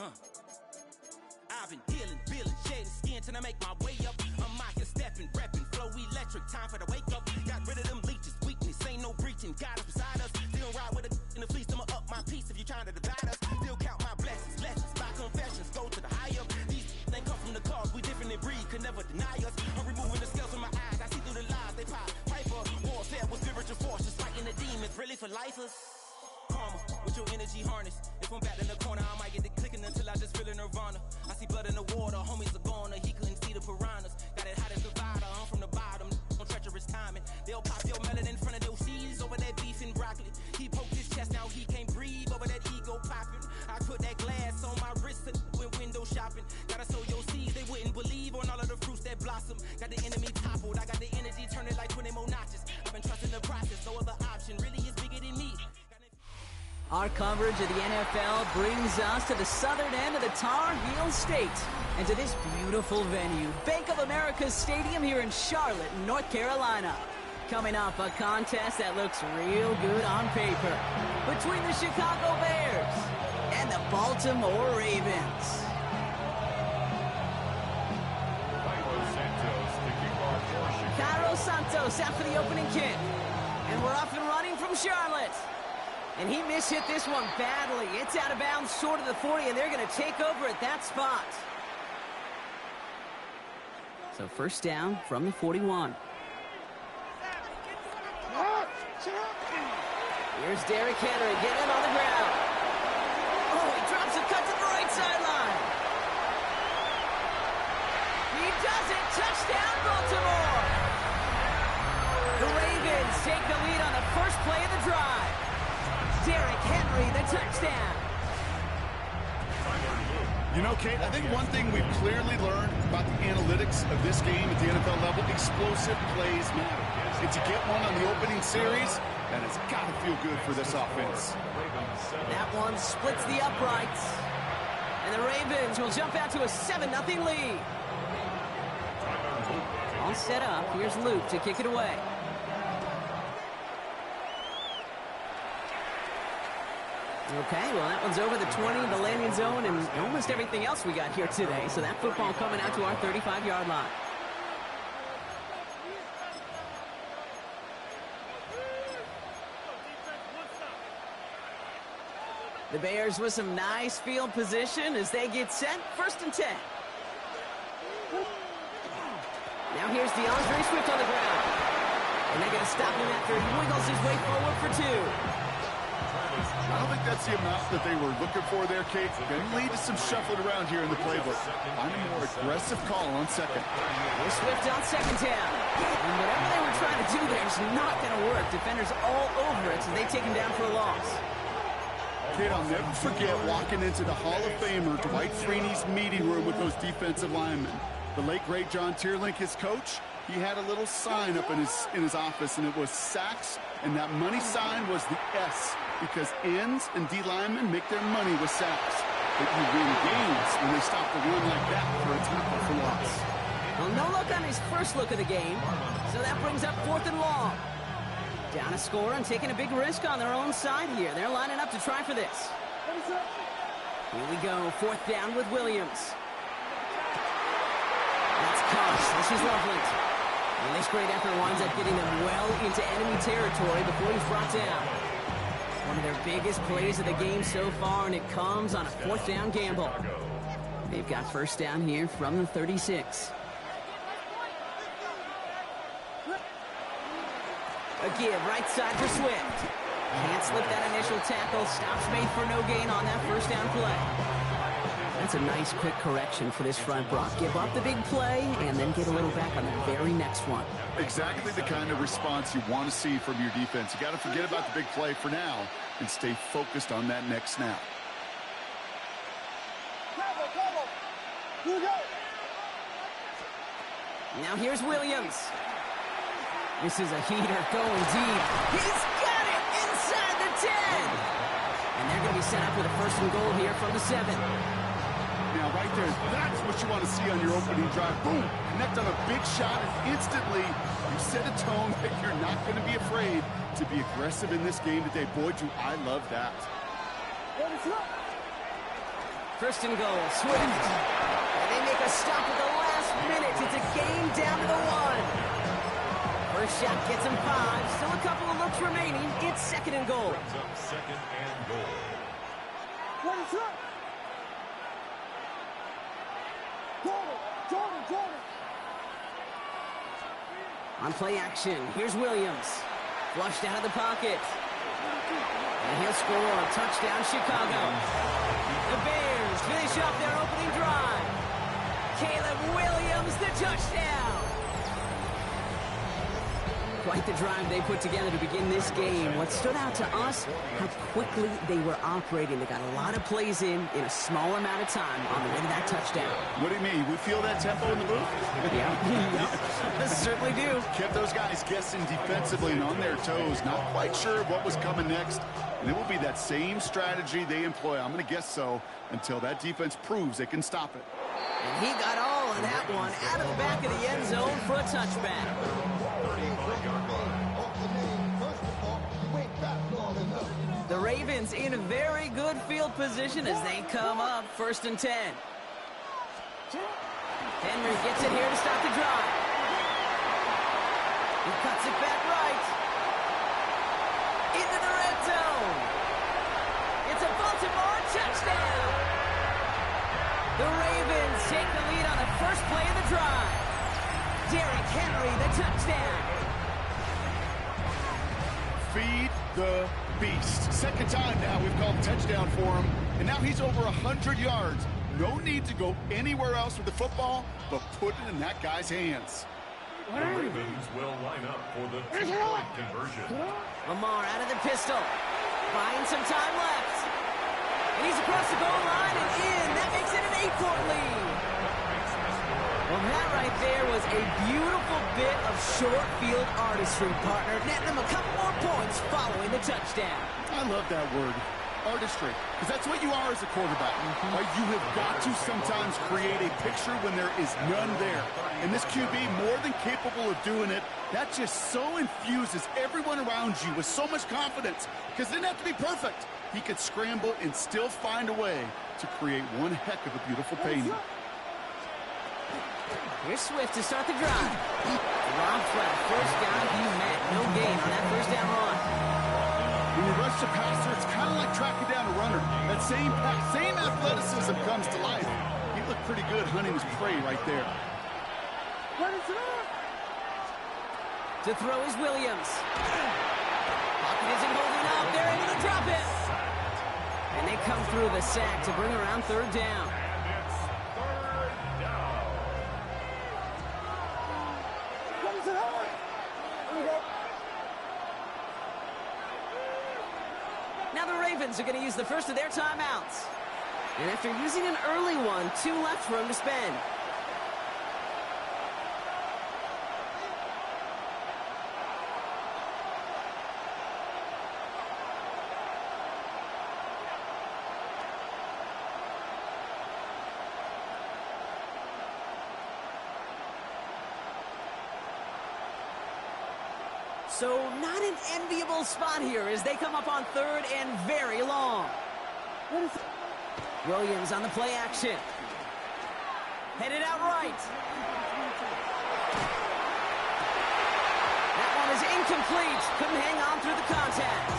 I've been healing, feeling, shedding skin till I make my way up. I'm out here stepping, repping, flow electric, time for the wake up. Got rid of them leeches, weakness, ain't no breaching. God is beside us, still ride with a in the fleece. I'ma up my piece if you trying to divide us. Still count my blessings, lessons, my confessions, go to the high up. These they come from the cause, we different in breed, could never deny us. I'm removing the scales from my eyes, I see through the lies they pop. Piper, warfare with spiritual force, just fighting the demons, really for lifers. Karma, with your energy harness. If I'm back in the corner, I might get it clicking until I just feel a nirvana. I see blood in the water, homies are gone, he couldn't see the piranhas. Got it hot as Nevada, I'm from the bottom, on treacherous timing. They'll pop your melon in front of those seeds over that beef and broccoli. He poked his chest, now he can't breathe over that ego popping. I put that glass on my wrist and went window shopping. Gotta sow your seeds, they wouldn't believe on all of the fruits that blossom. Got the enemy toppled, I got the energy, turn it like 20 more notches. I've been trusting the process, no other option really is bigger than me. Our coverage of the NFL brings us to the southern end of the Tar Heel State and to this beautiful venue, Bank of America Stadium here in Charlotte, North Carolina. Coming up, a contest that looks real good on paper between the Chicago Bears and the Baltimore Ravens. Cairo Santos out for the opening kick. And we're off and running from Charlotte. And he mishit this one badly. It's out of bounds short of the 40, and they're going to take over at that spot. So first down from the 41. Here's Derrick Henry getting it on the ground. Oh, he drops a cut to the right sideline. He does it. Touchdown, Baltimore. The Ravens take the lead on the first play of the drive. Derrick Henry, the touchdown. You know, Kate, I think one thing we've clearly learned about the analytics of this game at the NFL level, explosive plays matter. And to get one on the opening series, that has got to feel good for this offense. That one splits the uprights. And the Ravens will jump out to a 7-0 lead. All set up. Here's Luke to kick it away. Okay, well, that one's over the 20, the landing zone, and almost everything else we got here today. So that football coming out to our 35-yard line. The Bears with some nice field position as they get set. 1st and 10. Now here's DeAndre Swift on the ground. And they're going to stop him after he wiggles his way forward for 2. I don't think that's the amount that they were looking for there, Kate. Going to lead to some shuffling around here in the playbook. Find a more aggressive call on second. Here's Swift on 2nd down. And whatever they were trying to do there is not going to work. Defenders all over it, so they take him down for a loss. Kate, I'll never forget walking into the Hall of Famer Dwight Freeney's meeting room with those defensive linemen. The late, great John Tierlink, his coach, he had a little sign up in his office, and it was sacks, and that money sign was the S, because ends and D linemen make their money with sacks. But you win games when they stop the run like that for a tackle for loss. Well, no look on his first look of the game, so that brings up 4th and long. Down a score and taking a big risk on their own side here. They're lining up to try for this. Here we go, 4th down with Williams. That's Kosh. This is Loveland. And this great effort winds up getting them well into enemy territory before he's brought down. One of their biggest plays of the game so far, and it comes on a 4th down gamble. They've got 1st down here from the 36. A give right side for Swift. Can't slip that initial tackle. Stops made for no gain on that 1st down play. That's a nice quick correction for this front, Brock. Give up the big play and then get a little back on the very next one. Exactly the kind of response you want to see from your defense. You got to forget about the big play for now and stay focused on that next snap. Now here's Williams. This is a heater going deep. He's got it inside the 10. And they're going to be set up with a 1st and goal here from the 7. Now, right there, that's what you want to see on your opening drive. Boom! Connect on a big shot, and instantly you set a tone that you're not going to be afraid to be aggressive in this game today. Boy, do I love that. First and goal, Swift. And they make a stop at the last minute. It's a game down to the 1. First shot gets him 5. Still a couple of looks remaining. It's second and goal. Second and goal. On play action, here's Williams. Flushed out of the pocket. And he'll score. Touchdown, Chicago. The Bears finish off their opening drive. Caleb Williams, the touchdown. Quite the drive they put together to begin this game. What stood out to us, how quickly they were operating. They got a lot of plays in a small amount of time on the way to that touchdown. What do you mean? We feel that tempo in the booth? Yeah, certainly do. Kept those guys guessing defensively and on their toes, not quite sure what was coming next. And it will be that same strategy they employ, I'm going to guess so, until that defense proves they can stop it. And he got all of that one out of the back of the end zone for a touchback. 35-yard line. The Ravens in a very good field position as they come up first and 10. Henry gets it here to start the drive. He cuts it back right. Into the red zone. It's a Baltimore touchdown. The Ravens take the lead on the first play of the drive. Derrick Henry, the touchdown. Feed the beast. Second time now we've called a touchdown for him, and now he's over 100 yards. No need to go anywhere else with the football, but put it in that guy's hands. The Ravens will line up for the two-point conversion. Lamar out of the pistol. Buying some time left. And he's across the goal line and in. That makes it an 8-point lead. Well, that right there was a beautiful bit of short field artistry, partner. Netting them a couple more points following the touchdown. I love that word, artistry, because that's what you are as a quarterback. Right? You have got to sometimes create a picture when there is none there. And this QB, more than capable of doing it, that just so infuses everyone around you with so much confidence, because it didn't have to be perfect. He could scramble and still find a way to create one heck of a beautiful painting. Here's Swift to start the drive. Robbed for the first down. He met no gain on that first down run. When you rush the passer, it's kind of like tracking down a runner. That same athleticism comes to life. He looked pretty good hunting his prey right there. To throw is Williams. Pocket isn't holding up. They're able to drop it. And they come through the sack to bring around third down. Now the Ravens are going to use the first of their timeouts. And after using an early one, 2 left for him to spend. So not an enviable spot here as they come up on third and very long. Williams on the play action. Headed out right. That one is incomplete. Couldn't hang on through the contact.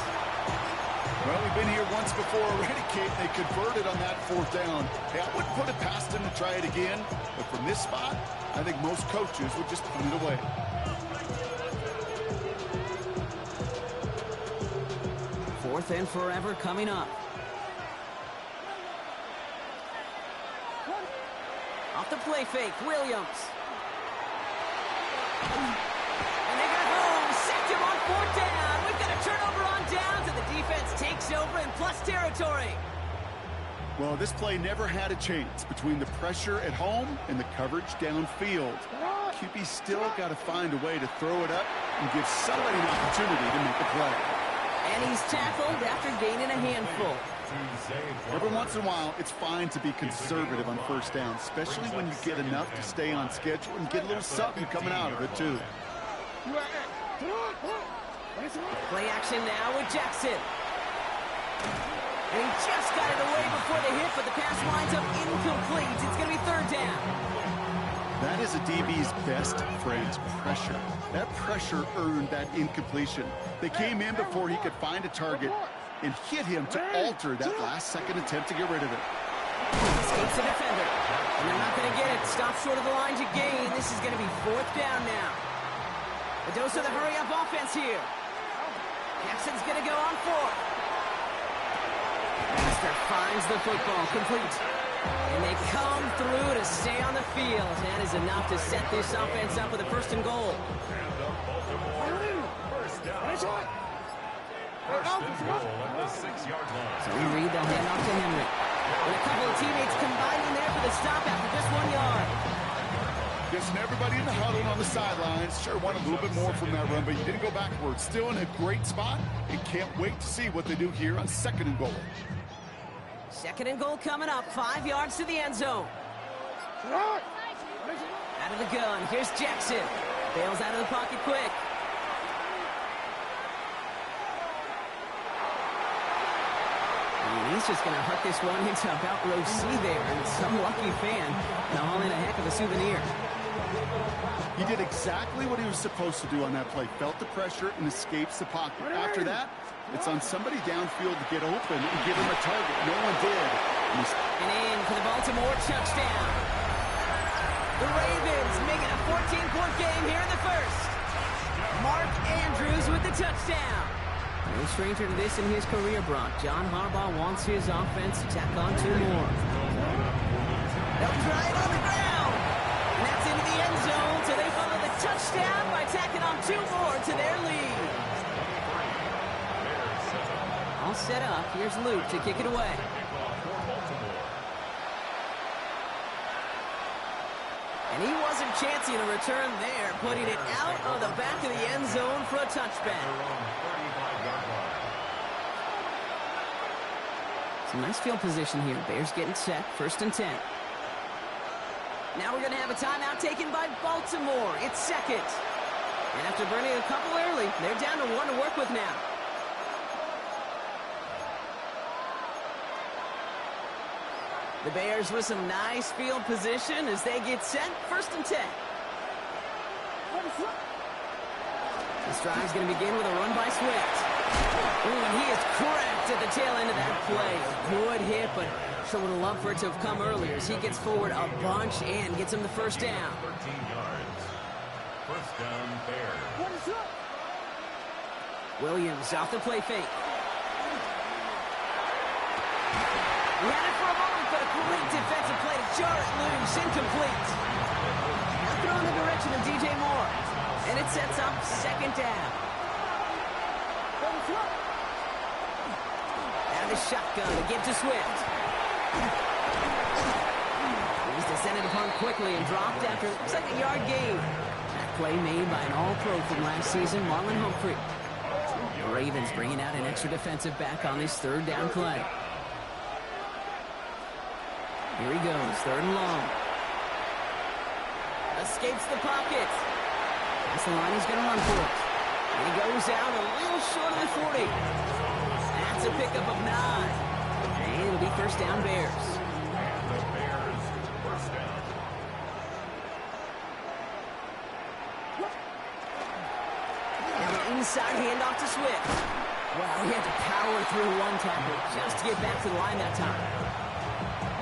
Well, we've been here once before already, Kate. They converted on that fourth down. Hey, I wouldn't put it past them to try it again, but from this spot, I think most coaches would just put it away. Fourth and forever coming up. Off the play fake, Williams. And they got home, sacked him on fourth down. We've got a turnover on downs, and the defense takes over in plus territory. Well, this play never had a chance between the pressure at home and the coverage downfield. QB still got to find a way to throw it up and give somebody an opportunity to make a play. And he's tackled after gaining a handful. Every once in a while, it's fine to be conservative on first down, especially when you get enough to stay on schedule and get a little something coming out of it, too. Play action now with Jackson. And he just got it away before the hit, but the pass winds up incomplete. It's going to be third down. That is a DB's best friend, pressure. That pressure earned that incompletion. They came in before he could find a target and hit him to alter that last-second attempt to get rid of it. Escapes the defender. And they're not going to get it. Stop short of the line to gain. This is going to be fourth down now. A dose of the hurry-up offense here. Jackson's going to go on fourth. Master finds the football, complete. And they come through to stay on the field. That is enough to set this offense up with a first and goal. First and goal at the 6-yard line. So we read the handoff to Henry. And a couple of teammates combining there for the stop after just 1 yard. Guessing everybody in the huddle on the sidelines. Sure, want a little bit more from that run, but you didn't go backwards. Still in a great spot, and can't wait to see what they do here on second and goal. Second and goal coming up, 5 yards to the end zone. Out of the gun, here's Jackson. Bails out of the pocket quick. And he's just going to huck this one into about row C there. And some lucky fan going to haul in a heck of a souvenir. He did exactly what he was supposed to do on that play. Felt the pressure and escapes the pocket. After that, it's on somebody downfield to get open and give him a target. No one did. And in for the Baltimore touchdown. The Ravens making a 14-point game here in the first. Mark Andrews with the touchdown. No stranger to this in his career, Brock. John Harbaugh wants his offense to tack on 2 more. They'll try it on the ground. And that's into the end zone, so they follow the touchdown by tacking on 2 more to their lead. All set up. Here's Luke to kick it away. And he wasn't chancing a return there, putting it out of the back of the end zone for a touchback. Some nice field position here. Bears getting set. First and 10. Now we're going to have a timeout taken by Baltimore. It's second. And after burning a couple early, they're down to 1 to work with now. The Bears with some nice field position as they get set. First and 10. This drive's going to begin with a run by Swift. Ooh, and he is cracked at the tail end of that play. Good hit, but sure would have loved for it to have come earlier as he gets forward a bunch and gets him the first down. 13 yards. First down, Bears. Williams off the play fake. He had it for a moment, but a great defensive play to jar it loose. Incomplete. Now throw in the direction of DJ Moore. And it sets up second down. Out of the shotgun to give to Swift. He's descended upon quickly and dropped after looks like a yard gain. That play made by an all-pro from last season, Marlon Humphrey. The Ravens bringing out an extra defensive back on this third down play. Here he goes, third and long. Escapes the pocket. That's the line he's going to run for it. And he goes out a little short of the 40. That's a pickup of 9. And it'll be first down Bears. And the Bears first down. And an inside handoff to Swift. Wow, he had to power through 1 tackle just to get back to the line that time.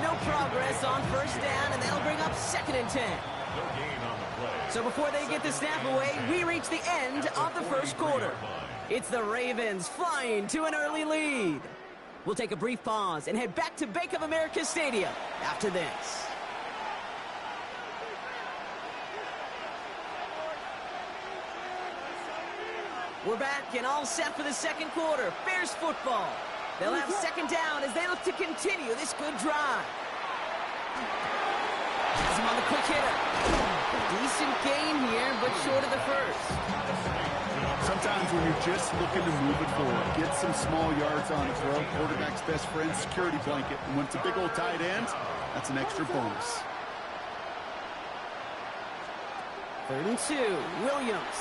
No progress on first down, and they'll bring up second and 10. No gain on the play. So before they get the snap away, we reach the end of the first quarter. It's the Ravens flying to an early lead. We'll take a brief pause and head back to Bank of America Stadium after this. We're back and all set for the second quarter. Bears football. They'll have second down as they look to continue this good drive. Has him on the quick hitter. Decent gain here, but short of the first. Sometimes when you're just looking to move it forward, get some small yards on it, throw quarterback's best friend, security blanket. And when it's a big old tight end, that's an extra bonus. 3rd and 2, Williams.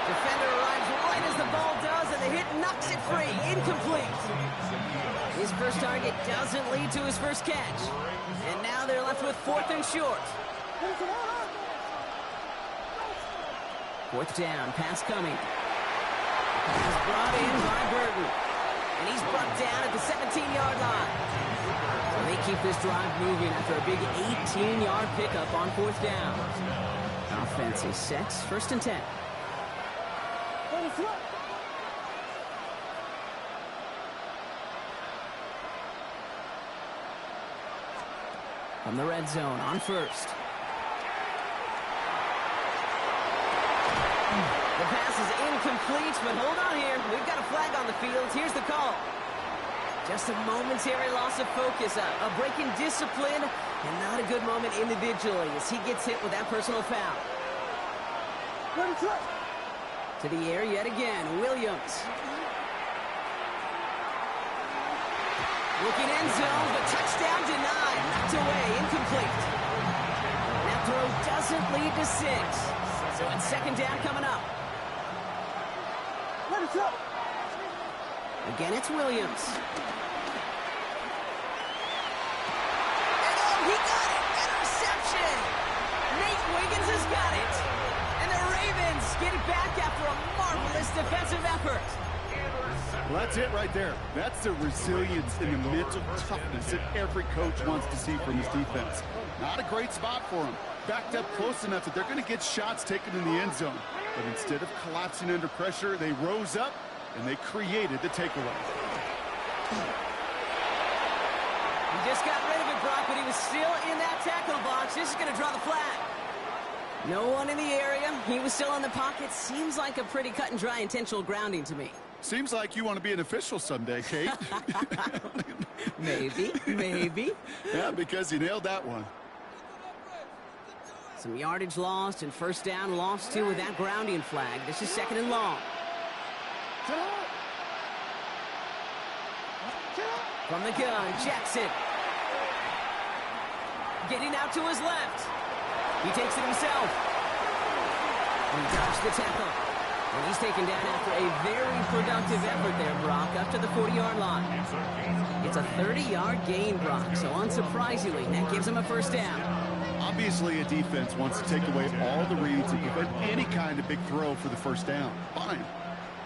Defender arrives right as the ball does, and the hit knocks it free. Incomplete. His first target doesn't lead to his first catch. And now they're left with 4th and short. 4th down, pass coming. He's brought in by Burton. And he's brought down at the 17-yard line. So they keep this drive moving after a big 18-yard pickup on 4th down. Offense is set, 1st and 10. From the red zone on 1st. The pass is incomplete, but hold on here. We've got a flag on the field. Here's the call. Just a momentary loss of focus, a break in discipline, and not a good moment individually as he gets hit with that personal foul. To the air yet again, Williams. Looking end zone, but touchdown denied. Knocked away, incomplete. That throw doesn't lead to 6. So it's 2nd down coming up. Again, it's Williams. And oh, he got it! Interception! Nate Wiggins has got it! And the Ravens get it back after a marvelous defensive effort. Well, that's it right there. That's the resilience and the mental toughness that every coach wants to see from his defense. Not a great spot for him. Backed up close enough that they're going to get shots taken in the end zone. But instead of collapsing under pressure, they rose up and they created the takeaway. He just got rid of it, Brock, but he was still in that tackle box. This is going to draw the flag. No one in the area. He was still in the pocket. Seems like a pretty cut and dry intentional grounding to me. Seems like you want to be an official someday, Kate. Maybe. Yeah, because you nailed that one. Some yardage lost and 1st down lost too with that grounding flag. This is 2nd and long. From the gun, Jackson. Getting out to his left. He takes it himself. And he dodged the tackle. And he's taken down after a very productive effort there, Brock, up to the 40-yard line. It's a 30-yard gain, Brock, so unsurprisingly, that gives him a 1st down. Obviously, a defense wants to take away all the reads and prevent any kind of big throw for the 1st down. Fine.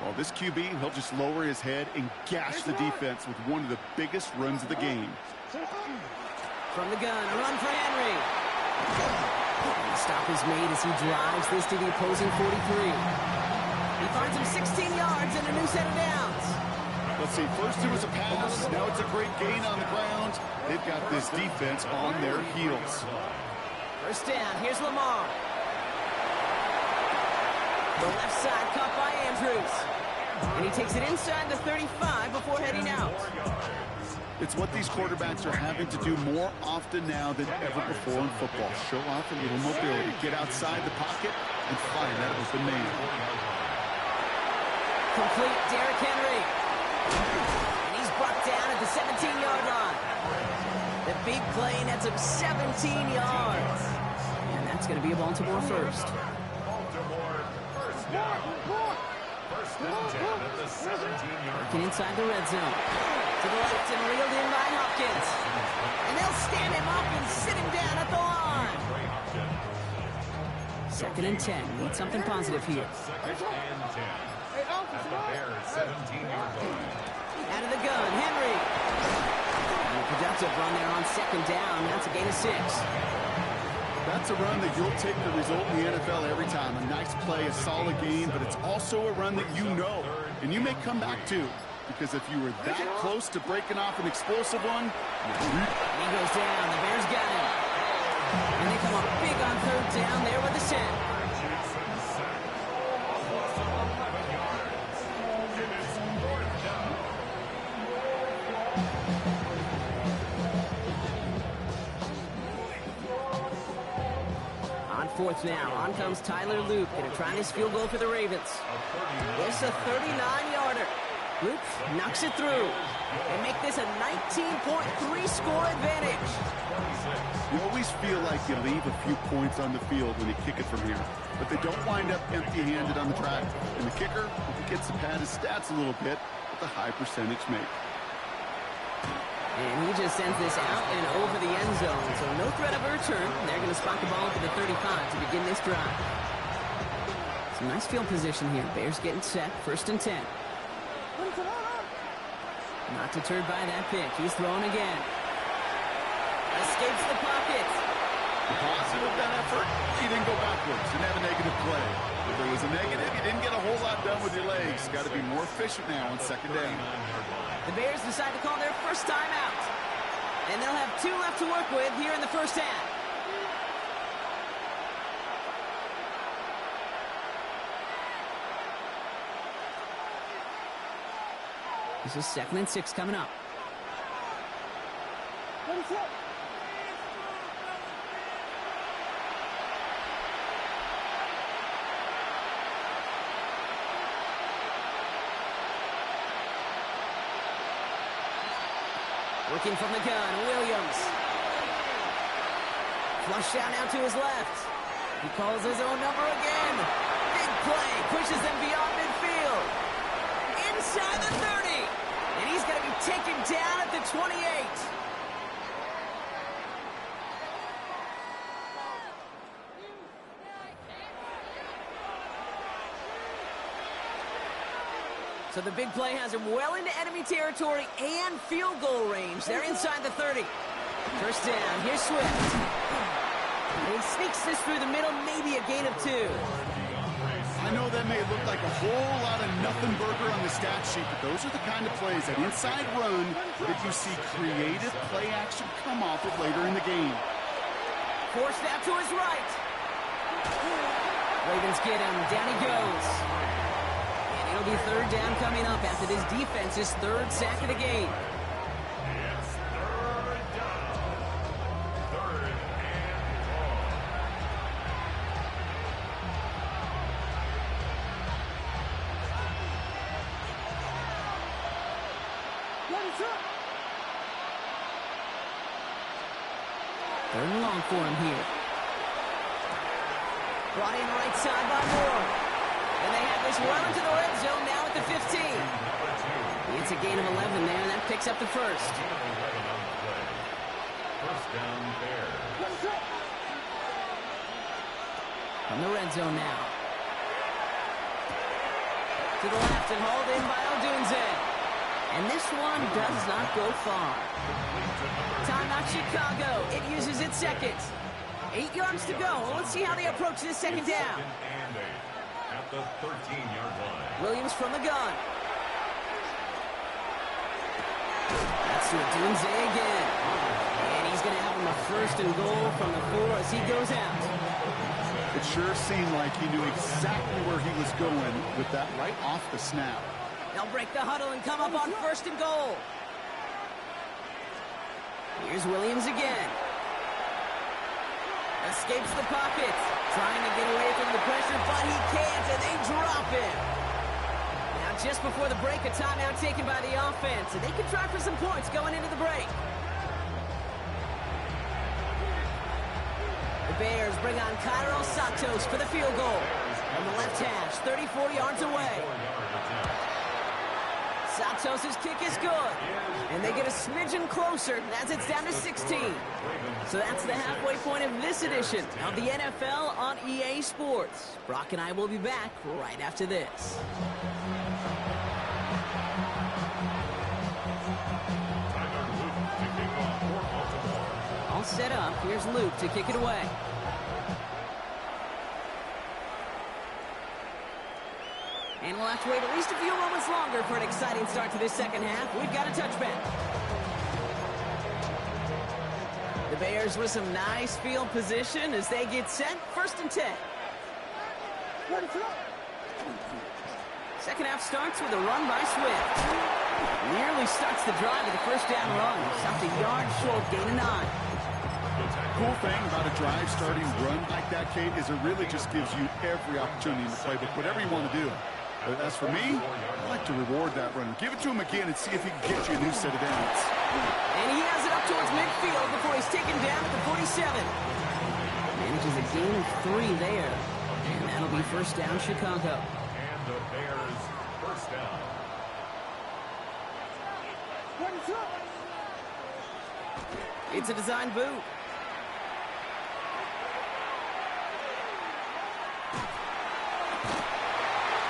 Well, this QB, he'll just lower his head and gash the defense with one of the biggest runs of the game. From the gun, a run for Henry. The stop is made as he drives this to the opposing 43. He finds him 16 yards and a new set of downs. Let's see, first it was a pass, now it's a great gain on the ground. They've got this defense on their heels. 1st down, here's Lamar. The left side caught by Andrews. And he takes it inside the 35 before heading out. It's what these quarterbacks are having to do more often now than ever before in football. Show off a little mobility, get outside the pocket, and find that open man. Complete Derrick Henry. And he's brought down at the 17-yard line. The big play nets him 17 yards. And that's going to be a Baltimore 1st. Baltimore 1st down. 1st and 10 at the 17-yard line. Working inside the red zone. To the left and reeled in by Hopkins. And they'll stand him up and sit him down at the line. 2nd and 10. Need something positive here. 2nd and 10. At the Bears 17-yard line. Out of the gun, Henry. And a productive run there on 2nd down. That's a gain of 6. That's a run that you'll take the result in the NFL every time. A nice play, a solid game, but it's also a run that you know, and you may come back to. Because if you were that close to breaking off an explosive one, he goes down. The Bears got him. And they come up big on 3rd down there with the set. On 4th now, on comes Tyler Luke. Going to try this field goal for the Ravens. It's a 39-yarder. Luke knocks it through. They make this a 19.3 score advantage. You always feel like you leave a few points on the field when you kick it from here, but they don't wind up empty-handed on the track. And the kicker, if he gets to pad his stats a little bit, with a high percentage make. And he just sends this out and over the end zone, so no threat of a return. They're going to spot the ball to the 35 to begin this drive. Some nice field position here. Bears getting set, 1st and 10. Not deterred by that pick. He's throwing again. Escapes the pocket. Positive that effort. He didn't go backwards. Didn't have a negative play. If there was a negative, you didn't get a whole lot done with your legs. Got to be more efficient now on 2nd down. The Bears decide to call their first time out. And they'll have 2 left to work with here in the first half. This is 2nd and 6 coming up. Working from the gun, Williams. Flushed out now to his left. He calls his own number again. Big play, pushes them beyond midfield. Inside the 30. And he's going to be taken down at the 28. So the big play has him well into enemy territory and field goal range. They're inside the 30. 1st down. Here's Swift. He sneaks this through the middle, maybe a gain of 2. I know that may look like a whole lot of nothing burger on the stat sheet, but those are the kind of plays, that inside run, that you see creative play action come off of later in the game. Forced out to his right. Ravens get him. Down he goes. And it'll be 3rd down coming up after this defense's 3rd sack of the game. It's 3rd down. 3rd and 3rd and long for him here. Brought in right side by Moore. And they have this well into the red zone now at the 15. It's a gain of 11 there, and that picks up the 1st. 1st down Bears. From the red zone now. To the left and hauled in by Odunze. And this one does not go far. Timeout Chicago. It uses its 2nd. 8 yards to go. Well, let's see how they approach this 2nd down. And 8 at the 13-yard line. Williams from the gun. That's to Odunze again. And he's going to have him a 1st and goal from the 4 as he goes out. It sure seemed like he knew exactly where he was going with that right off the snap. They'll break the huddle and come up on 1st and goal. Here's Williams again. Escapes the pocket. Trying to get away from the pressure, but he can't, and they drop him. Now, just before the break, a timeout taken by the offense, and they can try for some points going into the break. The Bears bring on Cairo Santos for the field goal. On the left hash, 34 yards away. Santos' kick is good. And they get a smidgen closer as it's down to 16. So that's the halfway point of this edition of the NFL on EA Sports. Brock and I will be back right after this. All set up. Here's Luke to kick it away. And we'll have to wait at least a few moments longer for an exciting start to this 2nd half. We've got a touchback. The Bears with some nice field position as they get set. 1st and 10. 2nd half starts with a run by Swift. Nearly starts the drive with a 1st down run. Stopped a yard short, gain of 9. Cool thing about a drive starting run like that, Kate, is it really just gives you every opportunity in the playbook, whatever you want to do. As for me, I like to reward that runner. Give it to him again and see if he can get you a new set of downs. And he has it up towards midfield before he's taken down at the 47. Manages a gain of 3 there. And that'll be first down, Chicago. And the Bears first down. It's a design boot.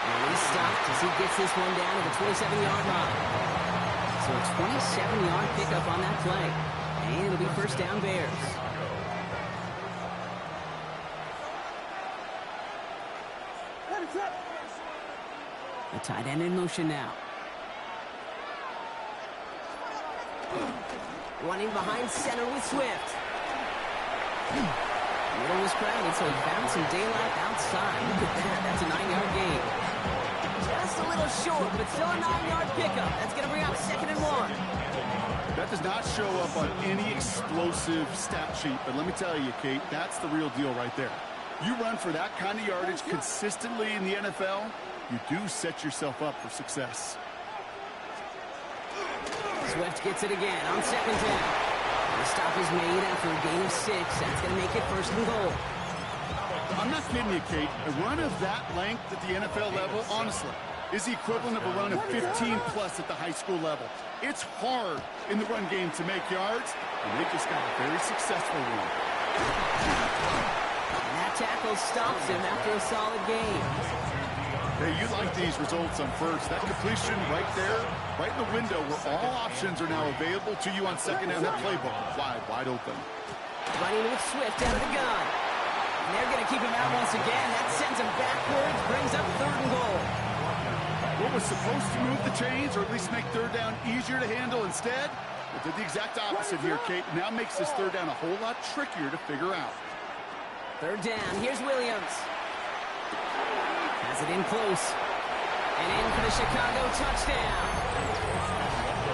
And he's stopped as he gets this one down to the 27-yard line. So a 27-yard pickup on that play. And it'll be first down, Bears. The tight end in motion now. Running behind center with Swift. Middle was crowded, so he found some daylight outside. Look at that. That's a 9-yard gain. Just a little short, but still a 9-yard pickup. That's going to bring out 2nd and 1. That does not show up on any explosive stat sheet, but let me tell you, Kate, that's the real deal right there. You run for that kind of yardage consistently in the NFL, you do set yourself up for success. Swift gets it again on 2nd down. The stop is made after a gain of 6. That's going to make it 1st and goal. I'm not kidding you, Kate. A run of that length at the NFL level, honestly, is the equivalent of a run of 15-plus at the high school level. It's hard in the run game to make yards, and they just got a very successful one. And that tackle stops him after a solid gain. Hey, you like these results on first. That completion right there, right in the window where all options are now available to you on 2nd down. That playbook wide open. Running with Swift out of the gun. And they're going to keep him out once again. That sends him backwards, brings up 3rd and goal. What was supposed to move the chains or at least make 3rd down easier to handle instead, it did the exact opposite here, Kate. Now makes this 3rd down a whole lot trickier to figure out. 3rd down. Here's Williams. Has it in close. And in for the Chicago touchdown.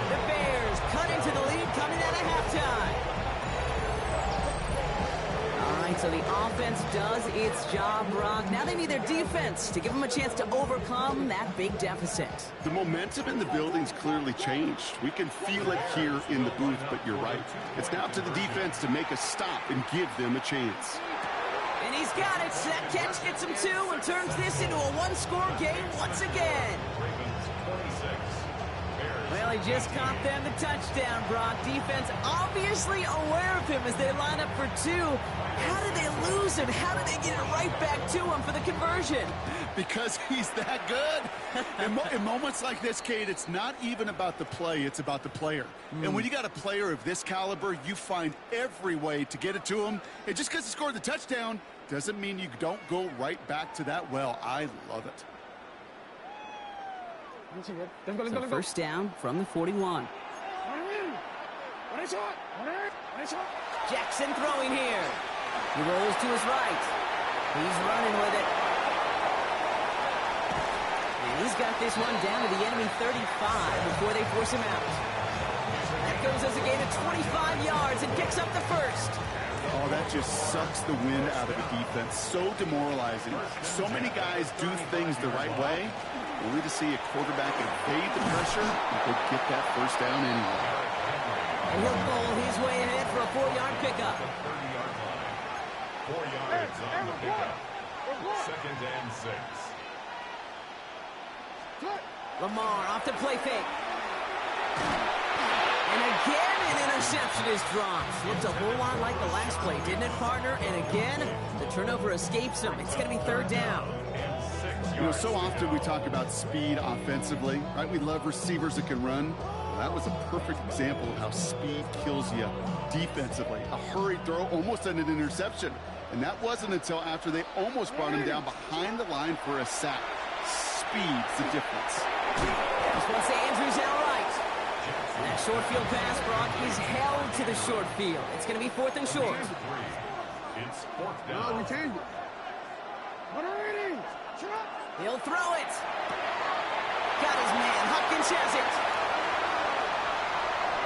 The Bears cut into the lead coming out of halftime. All right, so the offense does its job, Brock. Now they need their defense to give them a chance to overcome that big deficit. The momentum in the building's clearly changed. We can feel it here in the booth, but you're right. It's now up to the defense to make a stop and give them a chance. And he's got it. That catch gets him 2 and turns this into a 1-score game once again. Well, he just caught them the touchdown, Brock. Defense obviously aware of him as they line up for 2. How did they lose him? How did they get it right back to him for the conversion? Because he's that good. In moments like this, Kate, it's not even about the play, it's about the player. And when you got a player of this caliber, you find every way to get it to him. And just because he scored the touchdown doesn't mean you don't go right back to that well. I love it. So first down from the 41. Jackson throwing here. He rolls to his right. He's running with it. And he's got this one down to the enemy 35 before they force him out. That goes as a gain of 25 yards and picks up the first. Oh, that just sucks the wind out of the defense. So demoralizing. So many guys do things the right way, only to see a quarterback evade the pressure and go get that first down anyway. And he'll bowl his way ahead for a 4-yard pickup. 4 yards on the pickup. 2nd and 6. Lamar off the play fake. And again, an interception is dropped. Looked a whole lot like the last play, didn't it, partner? And again, the turnover escapes him. It's going to be 3rd down. You know, so often we talk about speed offensively, right? We love receivers that can run. Well, that was a perfect example of how speed kills you defensively. A hurried throw, almost an interception. And that wasn't until after they almost brought him down behind the line for a sack. Speed's the difference. This one's to Andrews out right. And that short field pass, Brock, is held to the short field. It's going to be 4th and short. It's 4th down. He'll throw it. Got his man. Hopkins has it.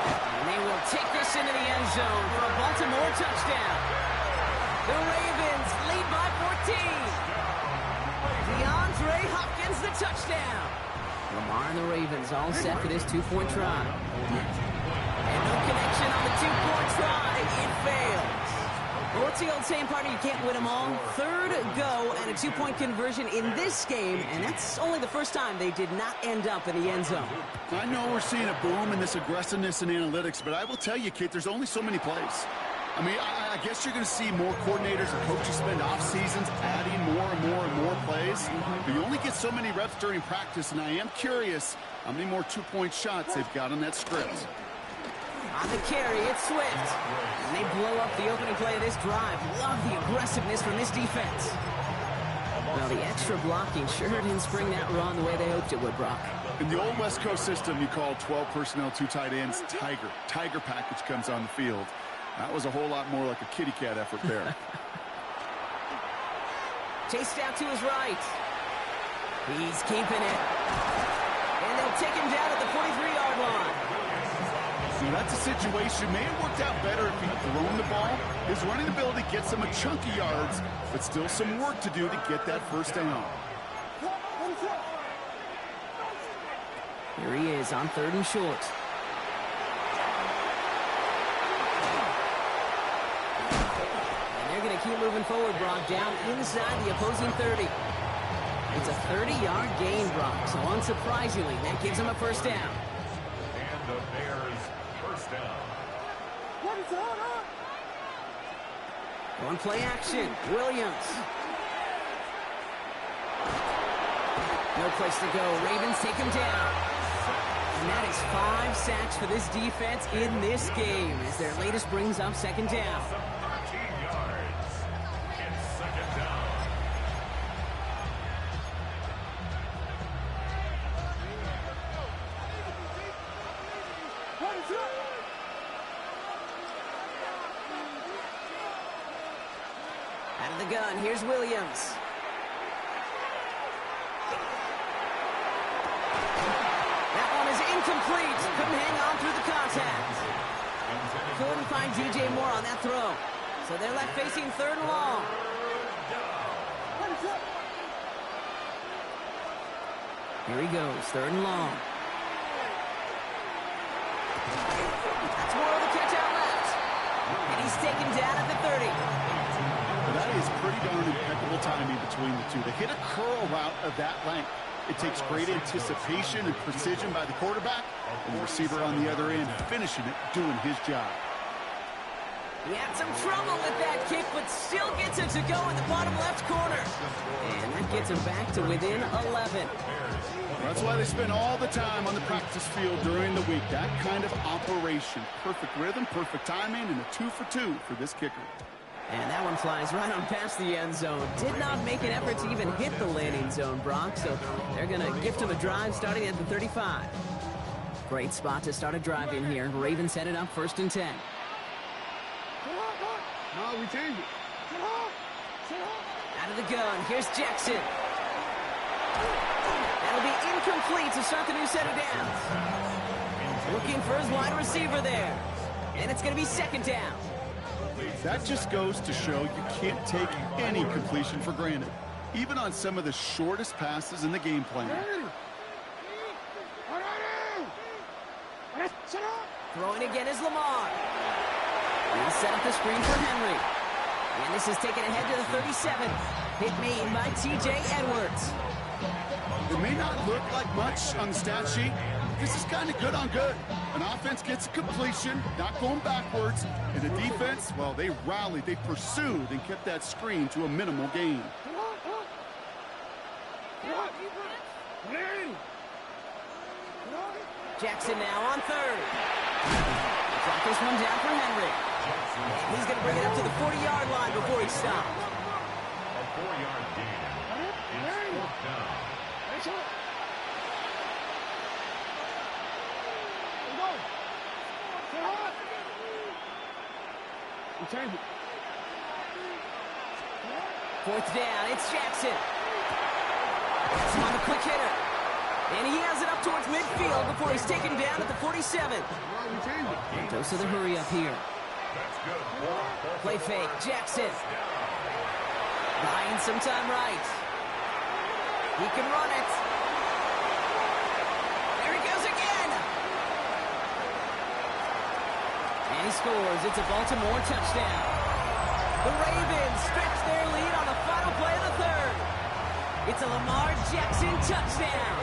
And they will take this into the end zone for a Baltimore touchdown. The Ravens lead by 14. DeAndre Hopkins, the touchdown. Lamar and the Ravens all set for this two-point try. And no connection on the two-point try. It fails. Well, what's the old saying, partner? You can't win them all. Third go and a two-point conversion in this game, and that's only the first time they did not end up in the end zone. I know we're seeing a boom in this aggressiveness in analytics, but I will tell you, Kate, there's only so many plays. I mean, I guess you're going to see more coordinators and coaches spend off seasons adding more and more and more plays. But you only get so many reps during practice, and I am curious how many more two-point shots they've got on that script. On the carry, it's Swift. And they blow up the opening play of this drive. Love the aggressiveness from this defense. Well, the extra blocking sure didn't spring that run the way they hoped it would, Brock. In the old West Coast system, you call 12 personnel, 2 tight ends, Tiger. Tiger package comes on the field. That was a whole lot more like a kitty cat effort there. Chased out to his right. He's keeping it. And they'll take him down at the 43-yard line. See, that's a situation. May have worked out better if he'd thrown the ball. His running ability gets him a chunky yards, but still some work to do to get that first down. Here he is on 3rd and short. Going to keep moving forward, Brock, down inside the opposing 30. It's a 30-yard gain, Brock, so unsurprisingly, that gives him a first down. And the Bears first down. On play action, Williams. No place to go. Ravens take him down. And that is 5 sacks for this defense in this game as their latest brings up 2nd down. Out of the gun, here's Williams. That one is incomplete. Couldn't hang on through the contact. Couldn't find DJ Moore on that throw. So they're left facing 3rd and long. Here he goes, 3rd and long. That's Moore with a catch out left. And he's taken down at the 30. That is pretty darn impeccable timing between the two. To hit a curl route of that length, it takes great anticipation and precision by the quarterback, and the receiver on the other end finishing it, doing his job. He had some trouble with that kick, but still gets it to go in the bottom left corner. And that gets him back to within 11. That's why they spend all the time on the practice field during the week. That kind of operation. Perfect rhythm, perfect timing, and a 2 for 2 for this kicker. And that one flies right on past the end zone. Did not make an effort to even hit the landing zone, Brock, so they're going to gift him a drive starting at the 35. Great spot to start a drive in here. Ravens headed up 1st and 10. No, we change it. Out of the gun, here's Jackson. That'll be incomplete to start the new set of downs. Looking for his wide receiver there. And it's going to be 2nd down. That just goes to show you can't take any completion for granted, even on some of the shortest passes in the game plan. Throwing again is Lamar. He'll set up the screen for Henry. And this is taken ahead to the 37. Hit made by T.J. Edwards. It may not look like much on the stat sheet. This is kind of good on good. An offense gets a completion, not going backwards. And the defense, well, they rallied, they pursued, and kept that screen to a minimal gain. Jackson now on 3rd. Drop this one down for Henry. And he's going to bring it up to the 40-yard line before he stops. A 4-yard gain. It's 4th down. Change it. 4th down, it's Jackson. That's him on the quick hitter. And he has it up towards midfield before he's taken down at the 47. Dose of the hurry up here. Play fake, Jackson. Buying some time right. He can run it. There he goes again. And he scores. It's a Baltimore touchdown. The Ravens stretch their lead on the final play of the third. It's a Lamar Jackson touchdown.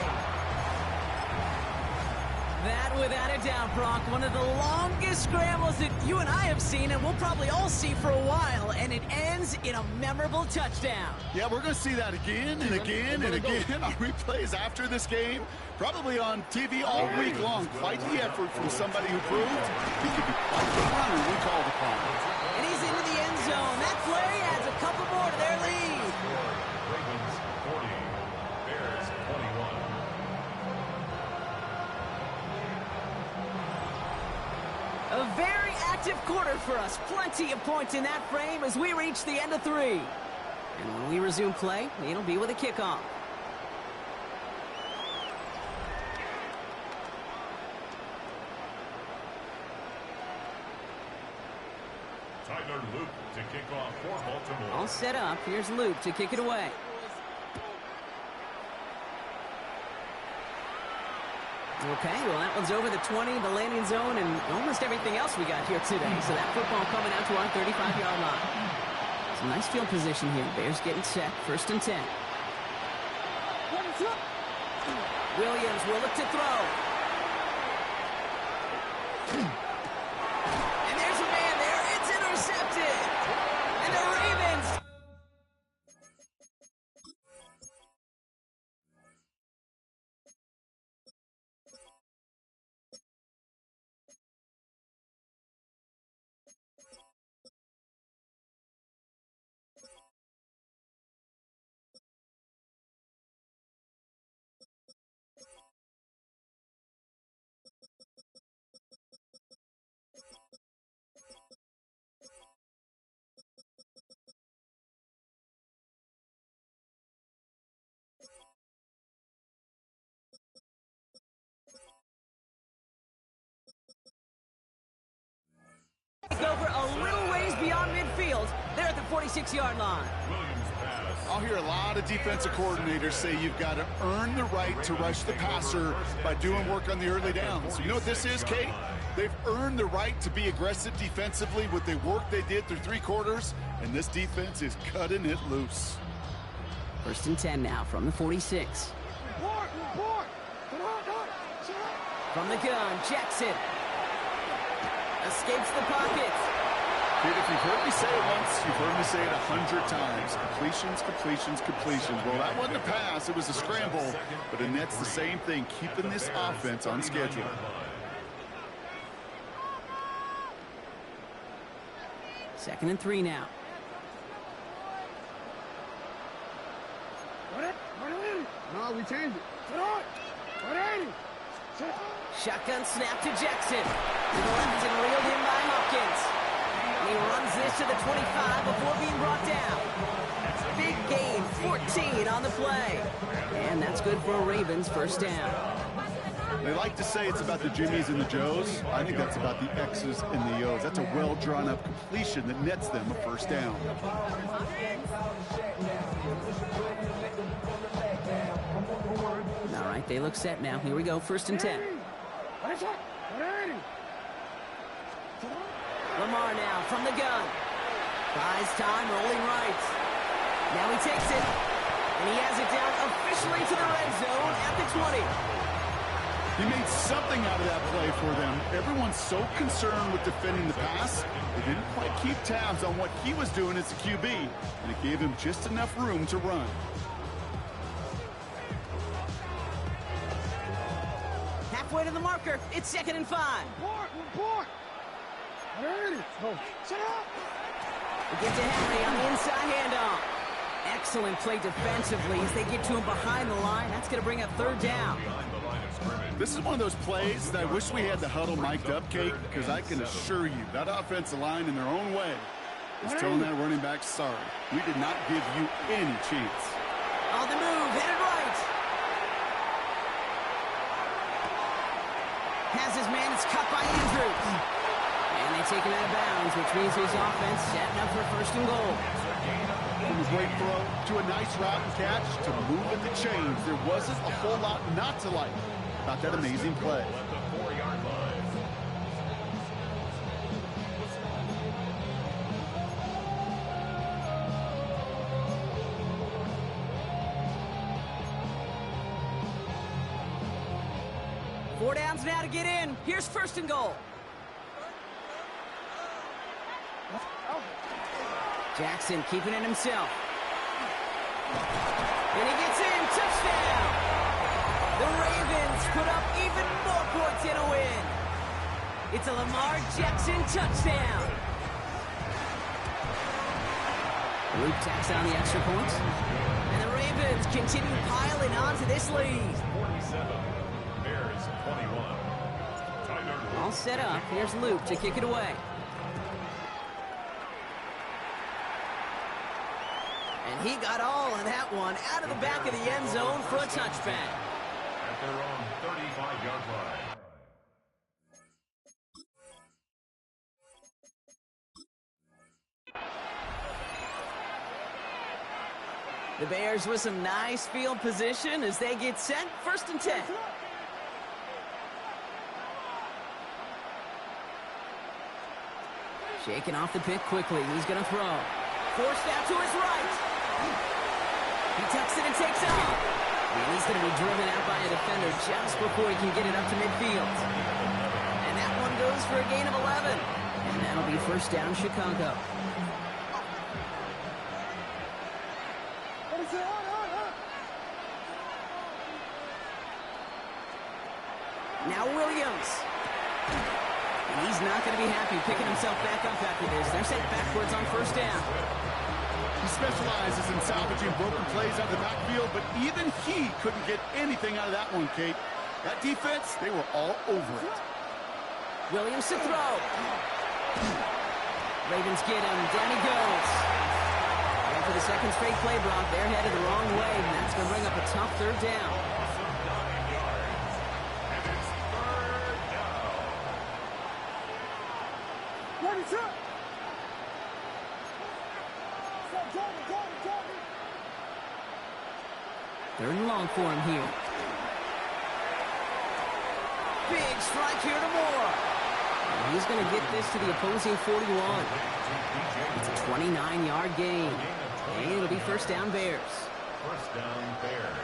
That, without a doubt, Brock, one of the longest scrambles that you and I have seen, and we'll probably all see for a while, and it ends in a memorable touchdown. Yeah, we're going to see that again and again and again on replays after this game, probably on TV all week long. Quite the effort from somebody who proved he could be quite the runner we called upon. And he's into the end zone. That play adds a couple more to their lead. Ravens 40, Bears 21. A very active quarter for us. Plenty of points in that frame as we reach the end of 3. And when we resume play, it'll be with a kickoff. Tyler Luke to kick off for Baltimore. All set up. Here's Luke to kick it away. Okay, well, that one's over the 20, the landing zone, and almost everything else we got here today. So that football coming out to our 35-yard line. Some nice field position here. Bears getting set. 1st and 10. Williams will look to throw. And there's a man there. It's intercepted. And the Ravens... over a little ways beyond midfield. They're at the 46-yard line. I'll hear a lot of defensive coordinators say you've got to earn the right to rush the passer by doing work on the early downs. You know what this is, Kate? They've earned the right to be aggressive defensively with the work they did through 3 quarters, and this defense is cutting it loose. 1st and 10 now from the 46. From the gun, Jackson. Escapes the pocket. Kid, if you've heard me say it once, you've heard me say it 100 times. Completions, completions, completions. Well, that wasn't a pass. It was a scramble. But Annette's the same thing, keeping this offense on schedule. Second and 3 now. No, we changed it. Shotgun snap to Jackson. To the left and reeled in by Hopkins. And he runs this to the 25 before being brought down. Big gain, 14 on the play. And that's good for a Ravens 1st down. They like to say it's about the Jimmies and the Joes. I think that's about the X's and the O's. That's a well-drawn-up completion that nets them a 1st down. All right, they look set now. Here we go, 1st and 10. Lamar now from the gun. Buys time, rolling right. Now he takes it, and he has it down officially to the red zone at the 20. He made something out of that play for them. Everyone's so concerned with defending the pass, they didn't quite keep tabs on what he was doing as a QB, and it gave him just enough room to run. Halfway to the marker, it's 2nd and 5. We get to Henry on the inside handoff. Excellent play defensively as they get to him behind the line. That's going to bring up 3rd down. This is one of those plays that I wish we had the huddle mic'd up, Kate, because I can assure you that offensive line in their own way is telling that running back, sorry, we did not give you any chance. On the move, headed right. Has his man, it's cut by Andrews. And they take him out of bounds, which means his offense setting up for 1st and goal. From a great throw to a nice route and catch to moving the chains, there wasn't a whole lot not to like about that amazing play. At the 4-yard line. Four downs now to get in. Here's first and goal. Jackson keeping it himself. And he gets in. Touchdown! The Ravens put up even more points in a win. It's a Lamar Jackson touchdown. Luke tacks on the extra points. And the Ravens continue piling on to this lead. 47. Bears 21. All set up. Here's Luke to kick it away. And he got all of that one out of the back of the end zone for a touchback. At their own 35-yard line. The Bears with some nice field position as they get set. First and 10. Shaking off the pick quickly. He's going to throw. Forced out to his right. He tucks it and takes off. And he's going to be driven out by a defender just before he can get it up to midfield. And that one goes for a gain of 11. And that'll be first down, Chicago. Now Williams. And he's not going to be happy picking himself back up after this. They're sent backwards on first down. He specializes in salvaging broken plays out of the backfield, but even he couldn't get anything out of that one, Kate. That defense, they were all over it. Williams to throw. Ravens get him. Down he goes. And for the second straight play, Brock, they're headed the wrong way, and that's going to bring up a tough third down. Third and long for him here. Big strike here to Moore. And he's going to get this to the opposing 41. It's a 29-yard gain. And it'll be first down Bears. First down Bears.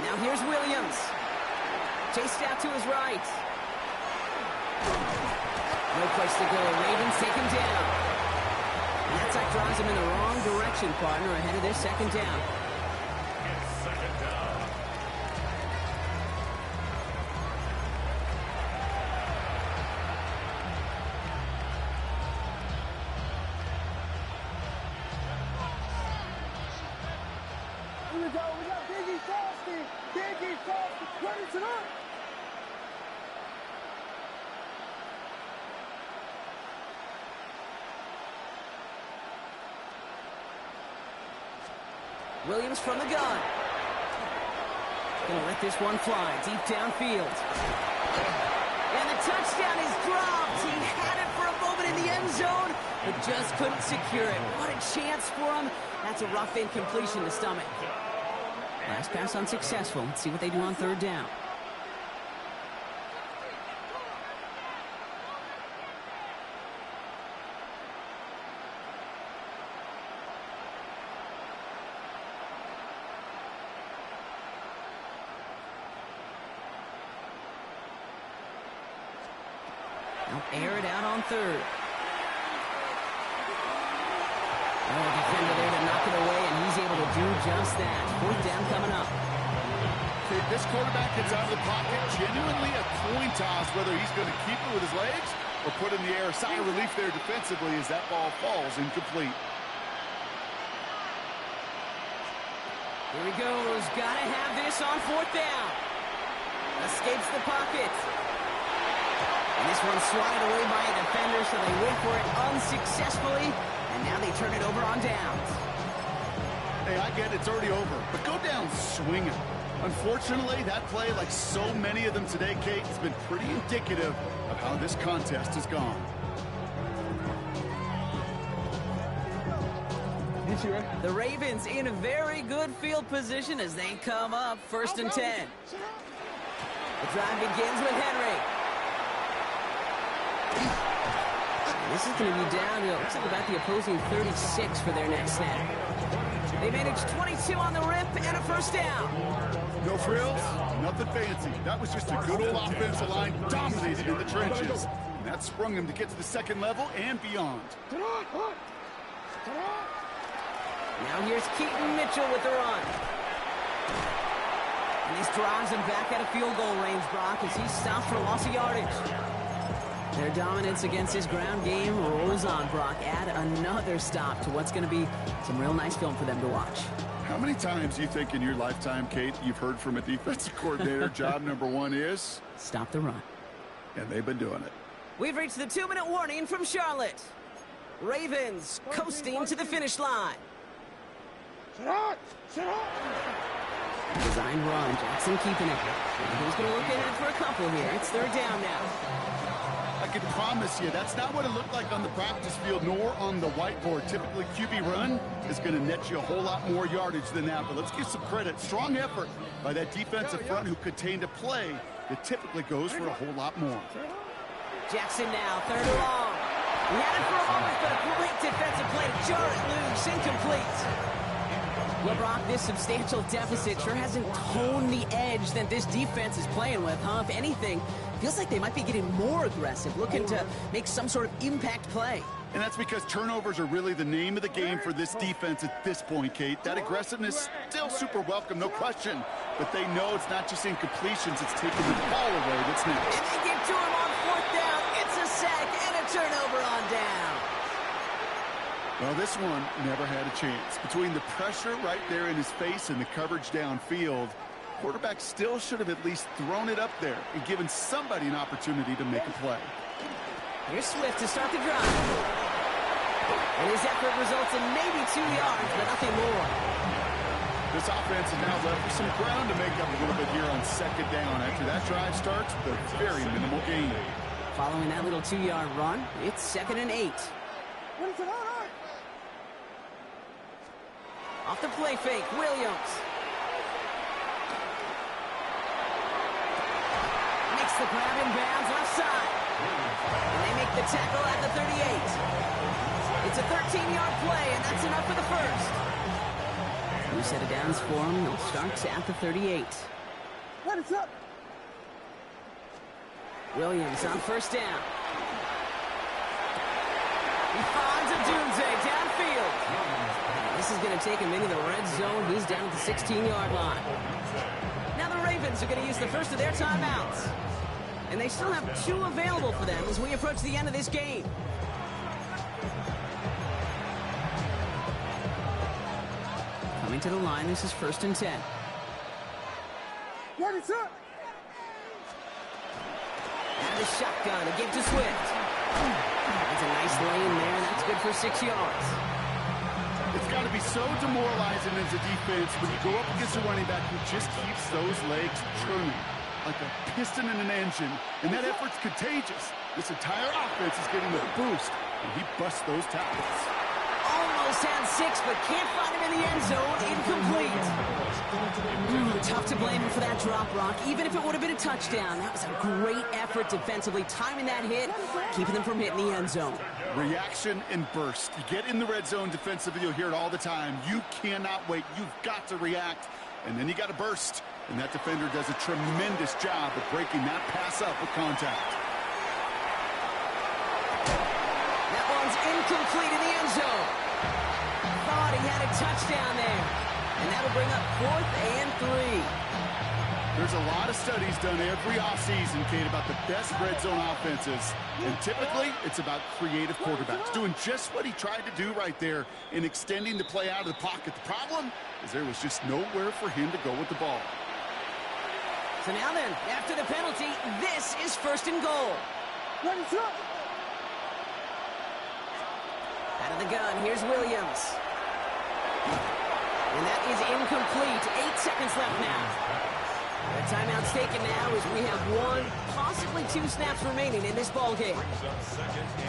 Now here's Williams. Chased out to his right. No place to go. Ravens take him down. And that sack drives him in the wrong direction, partner, ahead of their second down. It's second down. Here we go. We got Biggie Frosty. Biggie Frosty. Ready to run. Williams from the gun. Gonna let this one fly deep downfield. And the touchdown is dropped. He had it for a moment in the end zone, but just couldn't secure it. What a chance for him. That's a rough incompletion to stomach. Last pass unsuccessful. Let's see what they do on third down. They'll air it out on third. Oh, defender there to knock it away, and he's able to do just that. Fourth down coming up. Okay, this quarterback gets out of the pocket, genuinely a coin toss whether he's going to keep it with his legs or put in the air. Sigh of relief there defensively as that ball falls incomplete. Here he goes. Gotta have this on fourth down. Escapes the pocket. And This one's swatted away by a defender, so they went for it unsuccessfully, and now they turn it over on downs. Hey, I get it's already over, but go down swinging. Unfortunately, that play, like so many of them today, Kate, has been pretty indicative of how this contest has gone. The Ravens in a very good field position as they come up 1st and 10. The drive begins with Henry. This is going to be down to, looks like about the opposing 36 for their next snap. They managed 22 on the rip and a 1st down. No frills, nothing fancy. That was just a good old offensive line dominated in the trenches. And that sprung them to get to the 2nd level and beyond. Now here's Keaton Mitchell with the run. And this drives him back out of field goal range, Brock, as he stops for loss of yardage. Their dominance against his ground game rolls on, Brock. Add another stop to what's going to be some real nice film for them to watch. How many times do you think in your lifetime, Kate, you've heard from a defensive coordinator, job number 1 is? Stop the run. And they've been doing it. We've reached the 2-minute warning from Charlotte. Ravens coasting to the finish line. Design run, Jackson keeping it. He's going to look ahead for a couple here. It's 3rd down now. I can promise you that's not what it looked like on the practice field nor on the whiteboard. Typically, QB run is going to net you a whole lot more yardage than that. But let's give some credit. Strong effort by that defensive front who contained a play that typically goes for a whole lot more. Jackson now, 3rd and long. He had it for a moment, but a great defensive play to jar it loose, incomplete. Well, Brock, this substantial deficit sure hasn't toned the edge that this defense is playing with, huh? If anything, feels like they might be getting more aggressive, looking to make some sort of impact play. And that's because turnovers are really the name of the game for this defense at this point, Kate. That aggressiveness still super welcome, no question. But they know it's not just incompletions, it's taking the ball away that's next. And they get to him on 4th down. It's a sack and a turnover on down. Well, this one never had a chance. Between the pressure right there in his face and the coverage downfield, quarterback still should have at least thrown it up there and given somebody an opportunity to make a play. Here's Swift to start the drive. And his effort results in maybe 2 yards, but nothing more. This offense is now left with some ground to make up a little bit here on 2nd down. After that drive starts, the very minimal gain. Following that little 2-yard run, it's 2nd and 8. Off the play fake, Williams. Makes the grab in bounds left side. And they make the tackle at the 38. It's a 13-yard play, and that's enough for the 1st. New set of downs for them. They'll start at the 38. What is up? Williams on 1st down. He finds a Dunze downfield. This is going to take him into the red zone. He's down at the 16-yard line. Now the Ravens are going to use the first of their timeouts. And they still have 2 available for them as we approach the end of this game. Coming to the line, this is 1st and 10. What is up? And the shotgun to give to Swift. That's a nice lane there. That's good for 6 yards. It's got to be so demoralizing as a defense when you go up against a running back who just keeps those legs churning like a piston in an engine, and that effort's contagious. This entire offense is getting a boost, and he busts those tackles. Almost had 6, but can't find him in the end zone. Incomplete. Tough to blame him for that drop, Brock. Even if it would have been a touchdown, that was a great effort defensively, timing that hit, keeping them from hitting the end zone. Reaction and burst. You get in the red zone defensively, you'll hear it all the time. You cannot wait. You've got to react, and then you got to burst. And that defender does a tremendous job of breaking that pass up with contact. That one's incomplete in the end zone. Thought he had a touchdown there. And that'll bring up 4th and 3. There's a lot of studies done every offseason, Kate, about the best red zone offenses. And typically, it's about creative quarterbacks, doing just what he tried to do right there in extending the play out of the pocket. The problem is there was just nowhere for him to go with the ball. So now then, after the penalty, this is 1st and goal. Ready, shoot! Out of the gun, here's Williams. And that is incomplete. 8 seconds left now. The timeout's taken now as we have 1, possibly 2 snaps remaining in this ball game.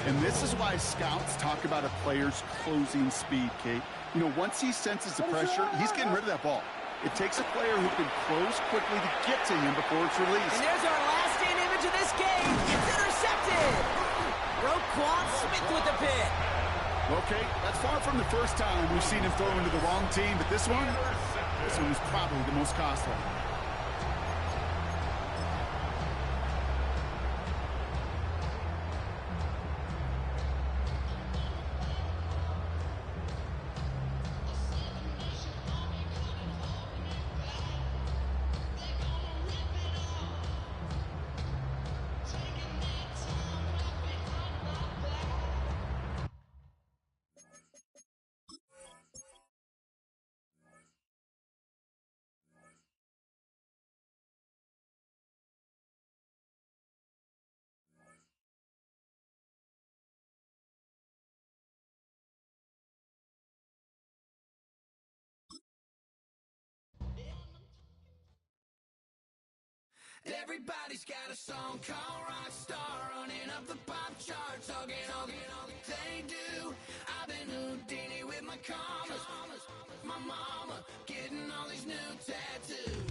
And this is why scouts talk about a player's closing speed, Kate. You know, once he senses the pressure, he's getting rid of that ball. It takes a player who can close quickly to get to him before it's released. And there's our last-in image of this game. It's intercepted. Roquan Smith with the pick. Okay, that's far from the first time we've seen him throw into the wrong team, but this one was probably the most costly. Everybody's got a song called Rockstar, running up the pop charts, all they do. I've been Houdini with my commas, my mama getting all these new tattoos.